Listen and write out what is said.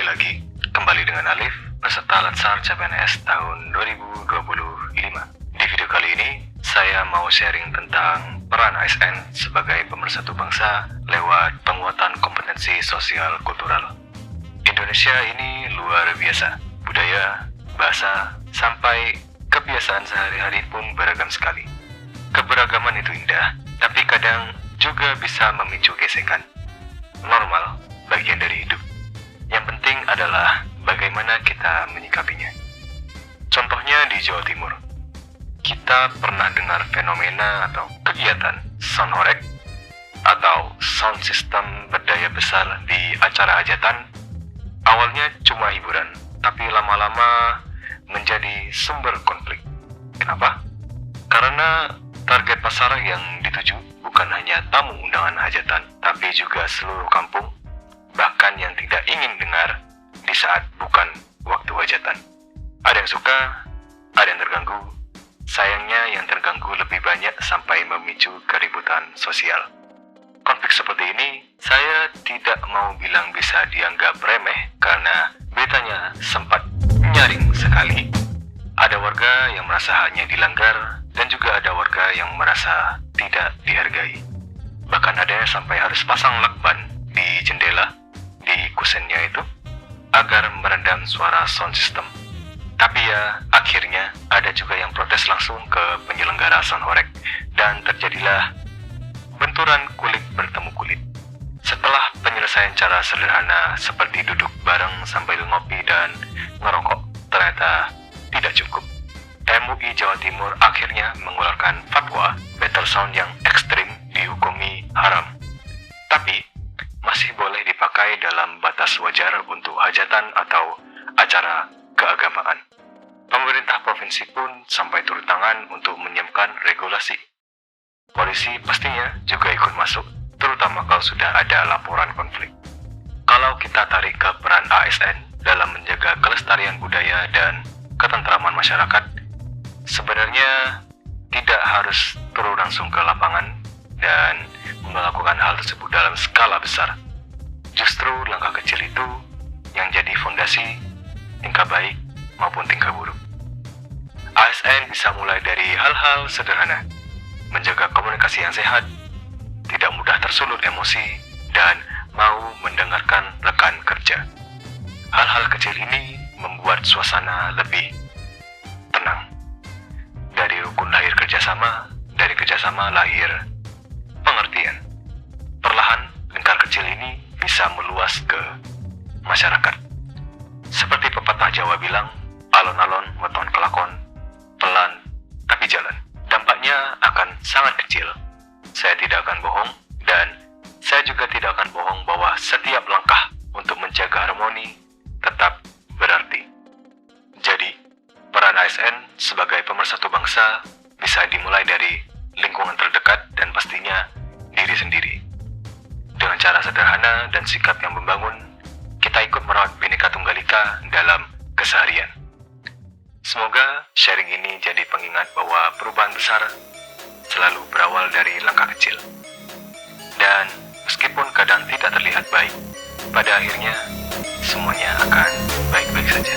lagi, kembali dengan Alif beserta Latsar CPNS tahun 2025. Di video kali ini, saya mau sharing tentang peran ASN sebagai pemersatu bangsa lewat penguatan kompetensi sosial kultural. Indonesia ini luar biasa, budaya, bahasa, sampai kebiasaan sehari-hari pun beragam sekali. Keberagaman itu indah, tapi kadang juga bisa memicu gesekan. Normal, bagian dari hidup. Yang penting adalah bagaimana kita menyikapinya. Contohnya di Jawa Timur. Kita pernah dengar fenomena atau kegiatan sound horeg atau sound system berdaya besar di acara hajatan. Awalnya cuma hiburan, tapi lama-lama menjadi sumber konflik. Kenapa? Karena target pasar yang dituju bukan hanya tamu undangan hajatan, tapi juga seluruh kampung, bahkan yang tidak ingin dengar di saat bukan waktu hajatan. Ada yang suka, ada yang terganggu. Sayangnya yang terganggu lebih banyak sampai memicu keributan sosial. Konflik seperti ini, saya tidak mau bilang bisa dianggap remeh karena beritanya sempat nyaring sekali. Ada warga yang merasa hanya dilanggar dan juga ada warga yang merasa tidak dihargai. Bahkan ada yang sampai harus pasang lakban di jendela, di kusennya itu, agar meredam suara sound system. Tapi ya, akhirnya ada juga yang protes langsung ke penyelenggara sound horeg dan terjadilah benturan kulit bertemu kulit. Setelah penyelesaian cara sederhana seperti duduk bareng sambil ngopi dan ngerokok, ternyata tidak cukup. MUI Jawa Timur akhirnya mengeluarkan fatwa battle sound yang ekstrim dihukumi haram. Tapi masih boleh dipakai dalam batas wajar untuk hajatan atau acara keagamaan. Pemerintah provinsi pun sampai turun tangan untuk menyiapkan regulasi. Polisi pastinya juga ikut masuk, terutama kalau sudah ada laporan konflik. Kalau kita tarik ke peran ASN dalam menjaga kelestarian budaya dan ketentraman masyarakat, sebenarnya tidak harus turun langsung ke lapangan dan melakukan hal tersebut dalam skala besar. Justru langkah kecil itu yang jadi fondasi tingkah baik maupun tingkah buruk. ASN bisa mulai dari hal-hal sederhana, menjaga komunikasi yang sehat, tidak mudah tersulut emosi, dan mau mendengarkan rekan kerja. Hal-hal kecil ini membuat suasana lebih tenang. Dari rukun lahir kerjasama, dari kerjasama lahir pengertian. Perlahan, lingkar kecil ini bisa meluas ke masyarakat. Seperti pepatah Jawa bilang, alon-alon weton kelakon, pelan tapi jalan. Dampaknya akan sangat kecil. Saya tidak akan bohong, dan saya juga tidak akan bohong bahwa setiap langkah untuk menjaga harmoni tetap berarti. Jadi, peran ASN sebagai pemersatu bangsa bisa dimulai dari lingkungan terdekat dan pastinya diri sendiri. Dengan cara sederhana dan sikap yang membangun, kita ikut merawat Bhinneka Tunggal Ika dalam keseharian. Semoga sharing ini jadi pengingat bahwa perubahan besar selalu berawal dari langkah kecil. Dan meskipun kadang tidak terlihat baik, pada akhirnya semuanya akan baik-baik saja.